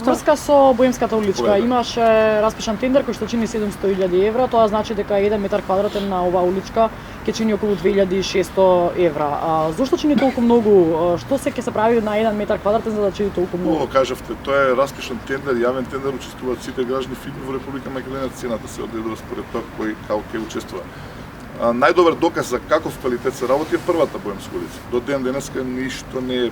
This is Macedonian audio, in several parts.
нешто? Врска со Боемската уличка Поведа. имаше распишан тендер кој што чини 700.000 евра, тоа значи дека 1 метар квадратен на оваа уличка ќе чини околу 2600 евра. А зошто чини толку многу? Што се ќе се прави на 1 метар квадратен за да чини толку многу? Ово кажавте, тоа е распишан тендер, јавен тендер, учествуваат сите граждани фирми во Република Македонија, цената се одредува според тоа кој како ќе учествува. Најдобар доказ за каков квалитет се работи е првата Боемска улица. До ден денеска ништо не е,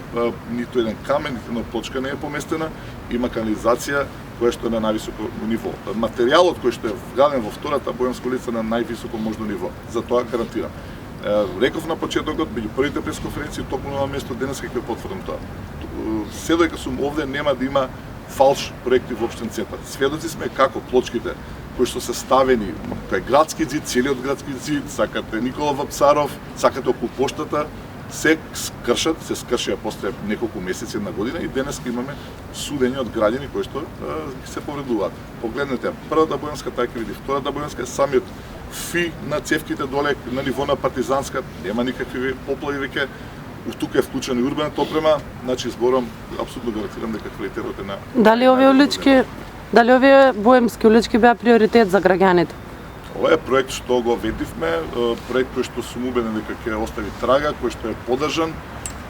ниту еден камен, ниту една плочка не е поместена, има канализација која што е на највисоко ниво. Материјалот кој што е вграден во втората Боемска улица на највисоко можно ниво. За тоа гарантирам. Реков на почетокот, меѓу првите пресконференции, токму на место денеска ќе потврдам тоа. Се додека сум овде нема да има фалш проекти во општен центар. Сведоци сме како плочките кои што се ставени кај градски зид, целиот градски зид, сакате Никола Вапцаров, сакате околу поштата, се скршат, се скршија после неколку месеци, една година и денес имаме судење од граѓани кои што се повредуваат. Погледнете, првата Боемска така ќе види, втората Боемска е самиот фи на цевките доле на ниво на Партизанска, нема никакви поплави веќе. Тука е вклучена и урбаната опрема, значи зборам апсолутно гарантирам дека квалитетот е на Дали овие боемски улички беа приоритет за граѓаните? Ова е проект што го ведивме, проект кој што сум убеден дека ќе остави трага, кој што е поддржан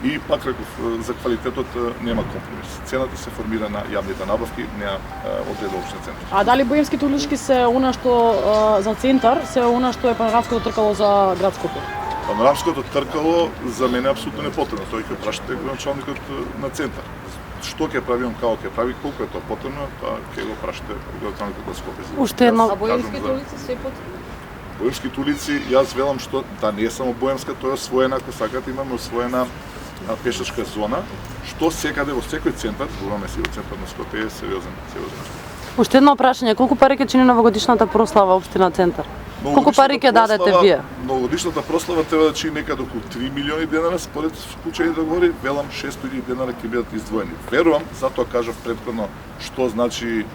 и пак реков за квалитетот нема компромис. Цената се формира на јавните набавки, не одредува општен центар. А дали Боемските улички се она што за центар, се она што е панорамското тркало за градското? Панорамското тркало за мене е апсолутно непотребно. Тој ќе прашате градоначалникот на центар. Што ќе прави он, како ќе прави, колку е тоа потребно, тоа ќе го прашате градоначалникот на Скопје. Уште едно. А Боемските улици се потребни? Боемските улици, јас велам што да не е само Боемска, тоа е освоена, ако сакате, имаме освоена пешачка зона, што секаде во секој центар, зборуваме си во центар на Скопје, е сериозен. Уште едно прашање, колку пари ќе чини новогодишната прослава општина Центар? Колку пари ќе дадете вие? Новогодишната прослава треба да чини некаде околу 3 милиони денара, според вклучени договори, велам 600.000 денара ќе бидат издвоени. Верувам, затоа кажав претходно што значи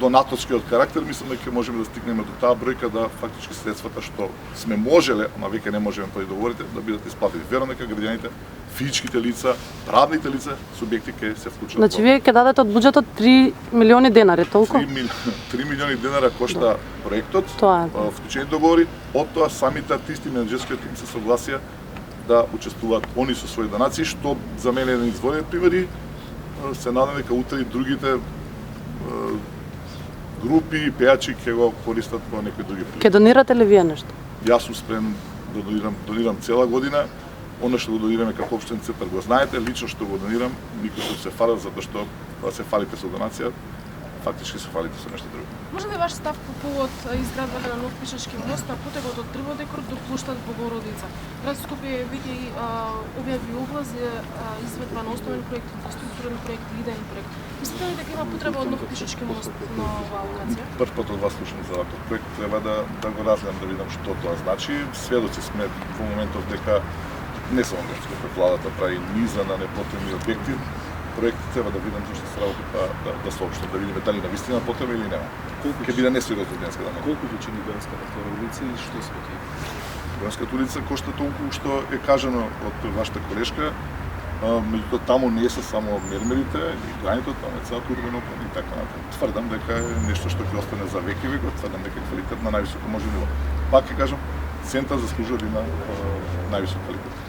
донаторскиот карактер, мислам дека можеме да стигнеме до таа бројка да фактички средствата што сме можеле, ама веќе не можеме по договорите, да бидат исплатени. Верувам дека граѓаните, физичките лица, правните лица, субјекти ќе се вклучат. Значи вие ќе дадете од буџетот 3 милиони денари, толку? 3 милиони денара кошта проектот, Тоа е. вклучени договори, од тоа самите артисти менеджерскиот тим се согласија да учествуваат они со своји данаци, што за мене е еден изводен пример и се надам дека утре и другите групи и пејачи ќе го користат по некои други прилики. Ќе донирате ли вие нешто? Јас сум спремен да донирам цела година. Оно што го донираме како општен центар го знаете, лично што го донирам, никој се се фала затоа што кога се фалите со донација, фактички се фалите со нешто друго. Може ли ваш став по повод изградбата на нов пешачки мост на путевот од Дрводекор до плоштад Богородица? Град Скопје веќе објави оглас за изведба на основен проект, инфраструктурен проект, идеен проект. Мислите ли дека има потреба од нов пешачки мост на оваа локација? Прв пат од вас слушам за ваков проект, треба да го разгледам да видам што тоа значи. Сведоци сме во моментов дека не само Скопје, владата прави низа на непотребни објекти. Проект треба да видам зашто се работи, па да соопштам, да видиме дали навистина потреба или нема. Ќе биде несериозно денеска да не. Колку ќе чини Боемската втора улица и што се ќе? Боемската улица кошта толку што е кажано од вашата колешка. Меѓутоа таму не се само мермерите и границата, таму е целата урбана опрема и така натаму. Тврдам дека е нешто што ќе остане за веки векот, тврдам дека е квалитет на највисоко може ниво. Пак ќе кажам, центар заслужува да има највисок квалитет.